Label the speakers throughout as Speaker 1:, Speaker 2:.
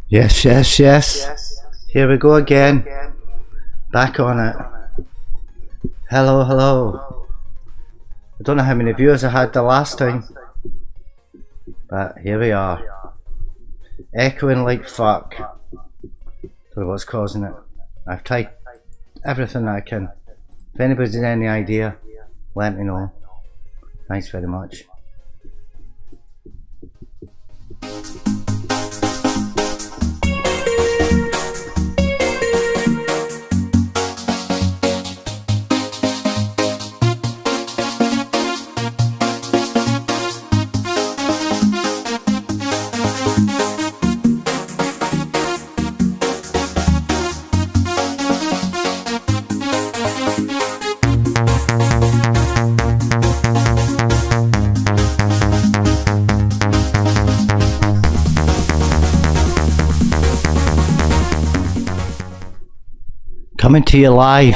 Speaker 1: Yes. Here we go again. Back on it. Hello. I don't know how many viewers I had the last time, but here we are. Echoing like fuck. Don't know what's causing it. I've tried everything I can. If anybody's got any idea, let me know. Thanks very much. Coming to you live,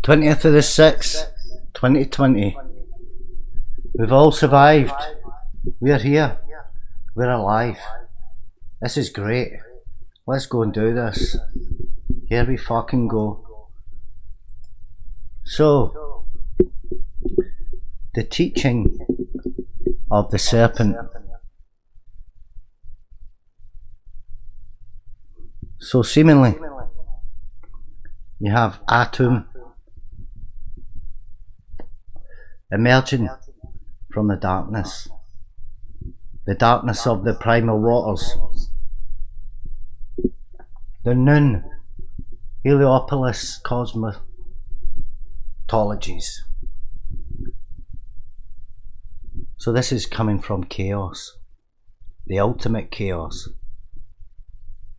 Speaker 1: 20th of the 6th, 2020. We've all survived. We're here. We're alive. This is great. Let's go and do this. Here we fucking go. So, the teaching of the serpent. So seemingly, you have Atum emerging from the darkness of the primal waters, the noon Heliopolis cosmologies. So this is coming from chaos, the ultimate chaos,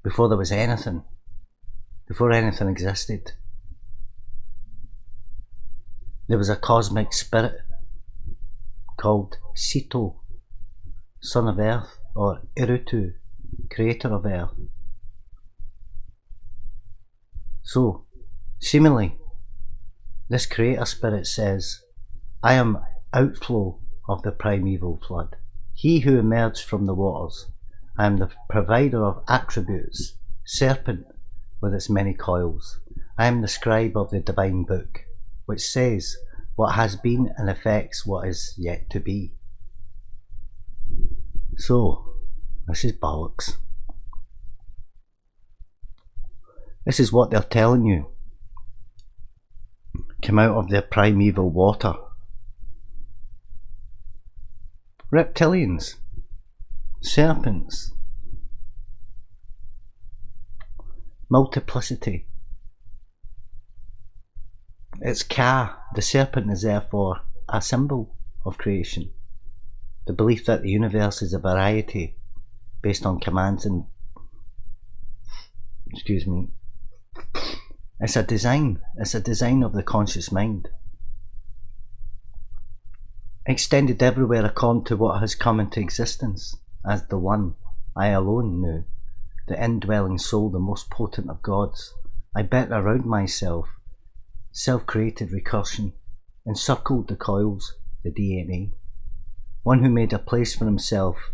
Speaker 1: before there was anything. Before anything existed, there was a cosmic spirit called Sito, son of Earth, or Irutu, creator of Earth. So, seemingly, this creator spirit says, I am outflow of the primeval flood, he who emerged from the waters. I am the provider of attributes, serpent, with its many coils. I am the scribe of the divine book, which says what has been and affects what is yet to be. So, this is bollocks. This is what they're telling you. Come out of the primeval water. Reptilians, serpents, multiplicity. It's Ka, the serpent, is therefore a symbol of creation. The belief that the universe is a variety based on commands and it's a design of the conscious mind, extended everywhere according to what has come into existence as the one I alone knew, the indwelling soul, the most potent of gods. I bet around myself, self-created recursion, encircled the coils, the DNA. One who made a place for himself,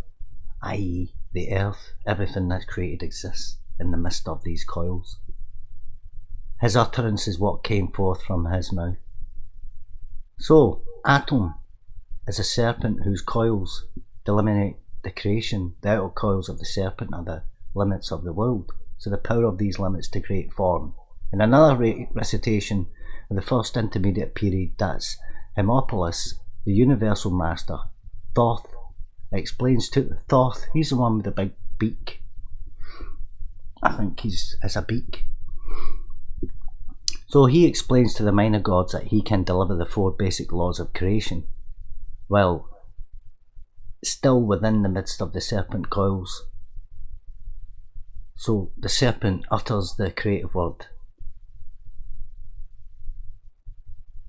Speaker 1: i.e. the earth, everything that's created exists in the midst of these coils. His utterance is what came forth from his mouth. So, Atum is a serpent whose coils delineate the creation. The outer coils of the serpent are the limits of the world, so the power of these limits to create form. In another recitation of the first intermediate period, that's Hermopolis, the universal master, Thoth, explains to Thoth, he's the one with the big beak. I think he's a beak. So he explains to the minor gods that he can deliver the 4 basic laws of creation, while still within the midst of the serpent coils. So the serpent utters the creative word.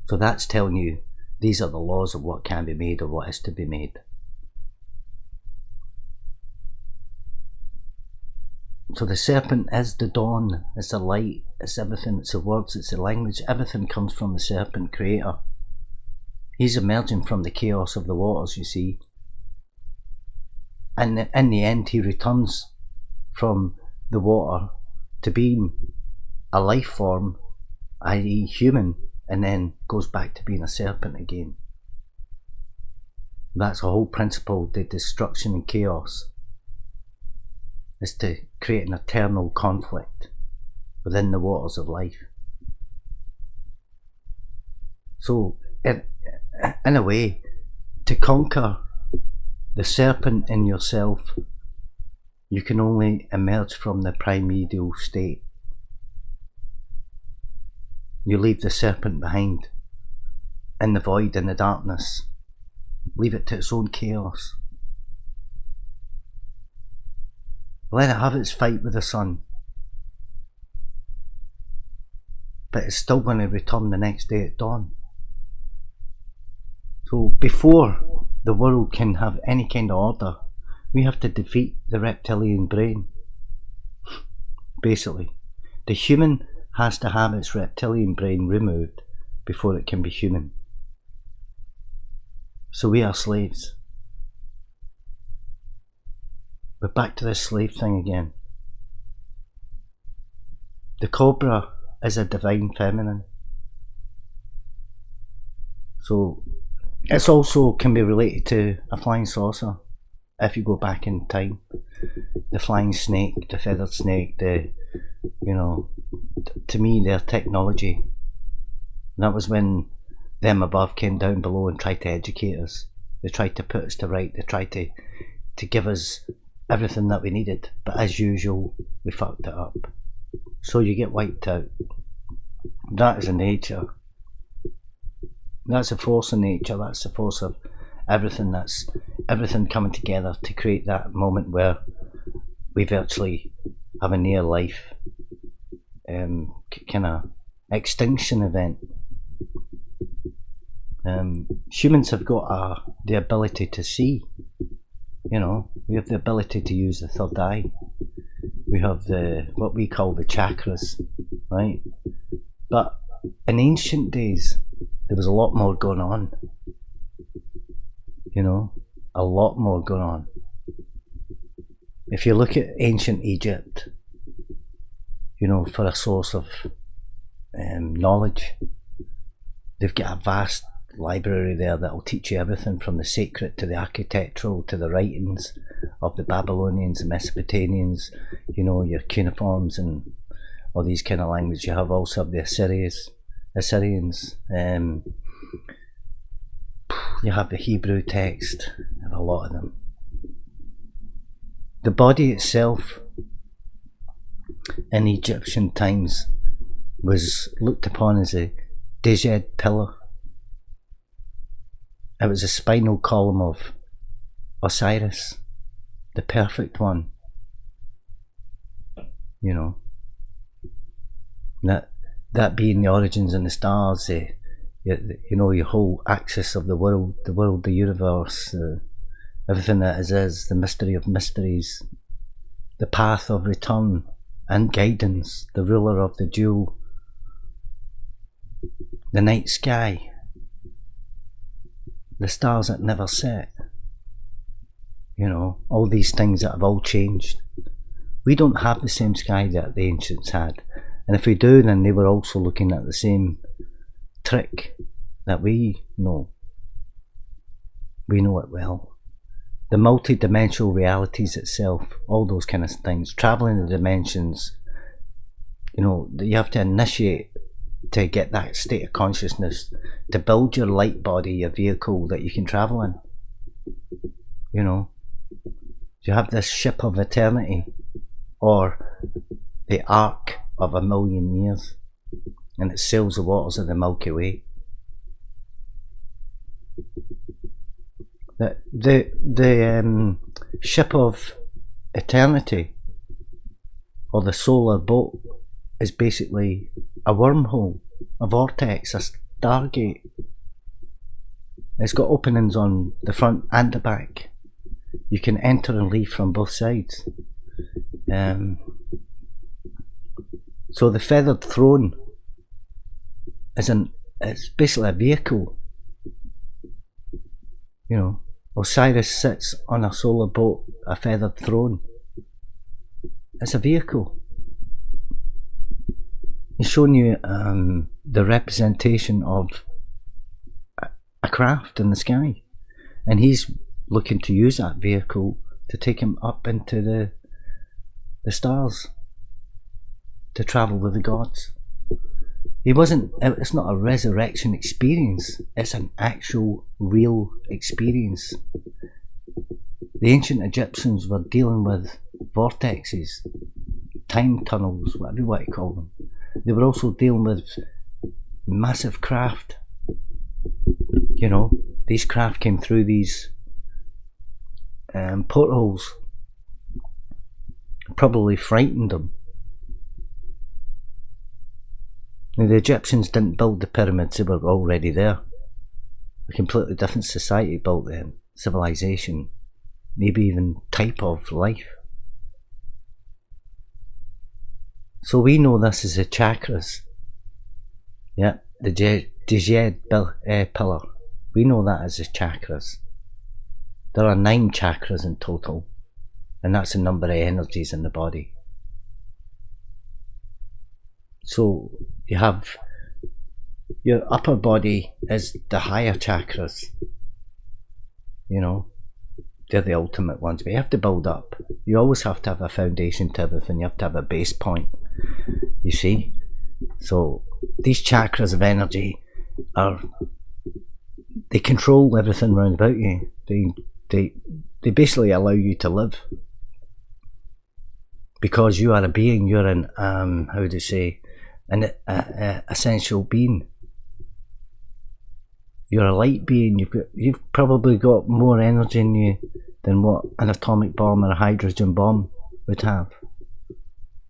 Speaker 1: So that's telling you these are the laws of what can be made or what is to be made. So the serpent is the dawn, it's the light, it's everything, it's the words, it's the language, everything comes from the serpent creator. He's emerging from the chaos of the waters, you see. And in the end, he returns from the water to being a life form, i.e. human, and then goes back to being a serpent again. That's the whole principle, the destruction and chaos, is to create an eternal conflict within the waters of life. So, in a way, to conquer the serpent in yourself, you can only emerge from the primordial state. You leave the serpent behind, in the void, in the darkness. Leave it to its own chaos. Let it have its fight with the sun. But it's still going to return the next day at dawn. So before the world can have any kind of order, we have to defeat the reptilian brain. Basically, the human has to have its reptilian brain removed before it can be human. So we are slaves. We're back to this slave thing again. The cobra is a divine feminine. So it's also can be related to a flying saucer. If you go back in time, the flying snake, the feathered snake, to me, their technology. That was when them above came down below and tried to educate us. They tried to put us to right. They tried to give us everything that we needed. But as usual, we fucked it up. So you get wiped out. That is a nature. That's a force of nature. That's the force of everything. That's everything coming together to create that moment where we virtually have a near life kind of extinction event. Humans have got the ability to see. We have the ability to use the third eye. We have what we call the chakras, right? But in ancient days, there was a lot more going on. A lot more going on. If you look at ancient Egypt, for a source of knowledge, they've got a vast library there that will teach you everything from the sacred to the architectural to the writings of the Babylonians and Mesopotamians, your cuneiforms and all these kind of languages. You have also the Assyrians, you have the Hebrew text, you have a lot of them. The body itself in Egyptian times was looked upon as a Djed pillar. It was a spinal column of Osiris, the perfect one. That being the origins and the stars, your whole axis of the world, the universe, everything that is, the mystery of mysteries, the path of return and guidance, the ruler of the jewel, the night sky, the stars that never set, all these things that have all changed. We don't have the same sky that the ancients had, and if we do, then they were also looking at the same trick that we know. We know it well. The multi-dimensional realities itself, all those kind of things, traveling the dimensions, you have to initiate to get that state of consciousness, to build your light body, your vehicle that you can travel in. You know, you have this ship of eternity, or the ark of 1,000,000 years, and it sails the waters of the Milky Way. The ship of eternity, or the solar boat, is basically a wormhole, a vortex, a stargate. It's got openings on the front and the back. You can enter and leave from both sides. So the feathered throne it's basically a vehicle. You know, Osiris sits on a solar boat, a feathered throne. It's a vehicle. He's showing you the representation of a craft in the sky, and he's looking to use that vehicle to take him up into the stars, to travel with the gods. It's not a resurrection experience, it's an actual real experience. The ancient Egyptians were dealing with vortexes, time tunnels, whatever you want to call them. They were also dealing with massive craft. You know, these craft came through these portholes, probably frightened them. Now, the Egyptians didn't build the pyramids, they were already there. A completely different society built them, civilization, maybe even type of life. So we know this as the chakras. Yeah, the Djed pillar. We know that as the chakras. There are 9 chakras in total, and that's the number of energies in the body. So you have your upper body is the higher chakras. You know, they're the ultimate ones, but you have to build up. You always have to have a foundation to everything. You have to have a base point, you see. So these chakras of energy they control everything around about you. They basically allow you to live, because you are a being. You're an an essential being. You're a light being. You've probably got more energy in you than what an atomic bomb or a hydrogen bomb would have.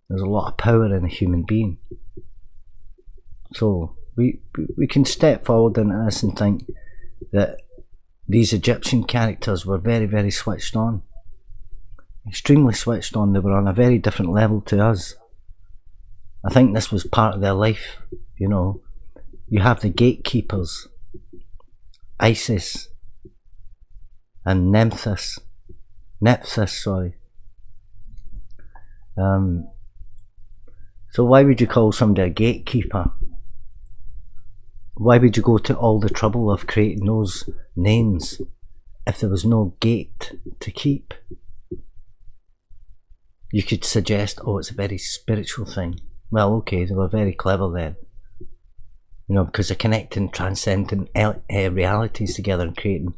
Speaker 1: There's a lot of power in a human being. So we can step forward into this and think that these Egyptian characters were very, very switched on. Extremely switched on. They were on a very different level to us. I think this was part of their life, you know. You have the gatekeepers, Isis and Nephthys, sorry. So why would you call somebody a gatekeeper? Why would you go to all the trouble of creating those names if there was no gate to keep? You could suggest, oh, it's a very spiritual thing. Well, okay, they were very clever then. You know, because they're connecting transcendent realities together and creating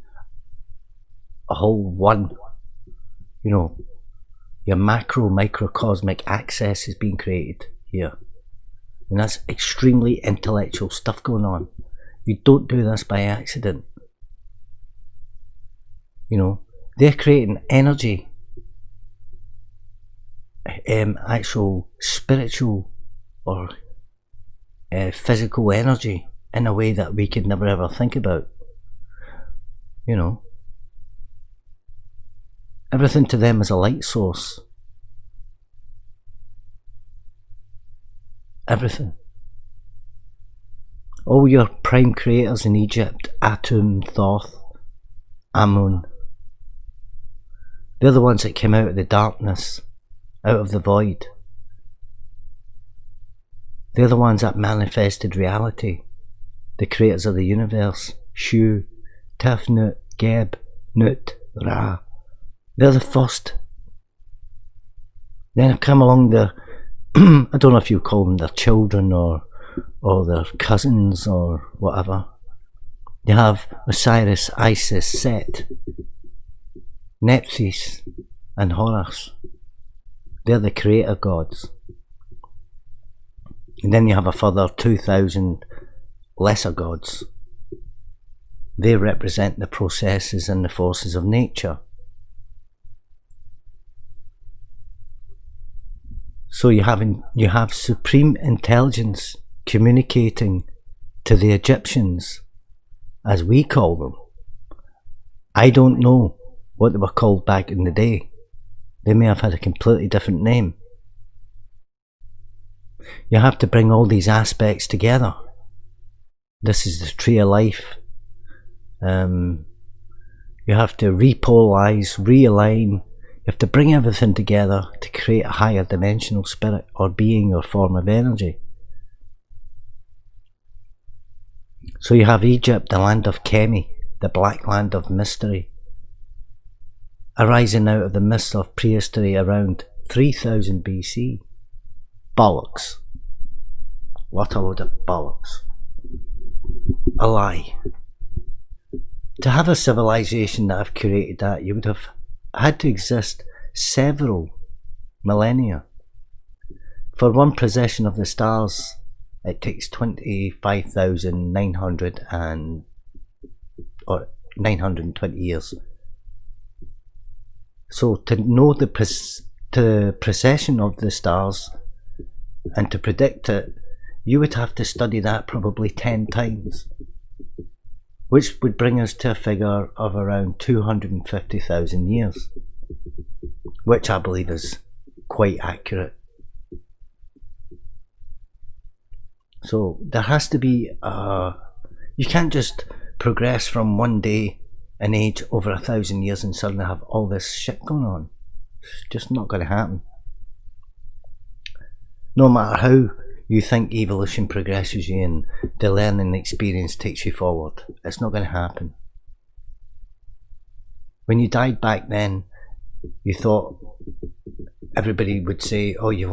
Speaker 1: a whole one. You know, your microcosmic access is being created here. And that's extremely intellectual stuff going on. You don't do this by accident. You know, they're creating energy, actual spiritual or physical energy in a way that we could never ever think about. You know, everything to them is a light source. Everything. All your prime creators in Egypt, Atum, Thoth, Amun, they're the ones that came out of the darkness, out of the void. They're the ones that manifested reality, the creators of the universe. Shu, Tefnut, Geb, Nut, Ra. They're the first. Then have come along the I don't know if you call them their children or their cousins or whatever. You have Osiris, Isis, Set. Nephthys and Horus, they're the creator gods. And then you have a further 2,000 lesser gods. They represent the processes and the forces of nature. So you have supreme intelligence communicating to the Egyptians, as we call them. I don't know what they were called back in the day. They may have had a completely different name. You have to bring all these aspects together. This is the tree of life. You have to repolarize, realign. You have to bring everything together to create a higher dimensional spirit or being or form of energy. So you have Egypt, the land of Kemi, the black land of mystery, arising out of the mists of prehistory around 3000 BC. Bollocks. What a load of bollocks. A lie. To have a civilization that have created that, you would have had to exist several millennia. For one precession of the stars, it takes 920 years. So to know the precession of the stars and to predict it, you would have to study that probably 10 times, which would bring us to a figure of around 250,000 years, which I believe is quite accurate. So there has to be you can't just progress from one day in age over 1,000 years and suddenly have all this shit going on. It's just not going to happen. No matter how you think evolution progresses you and the learning experience takes you forward, it's not going to happen. When you died back then, you thought everybody would say, oh, you've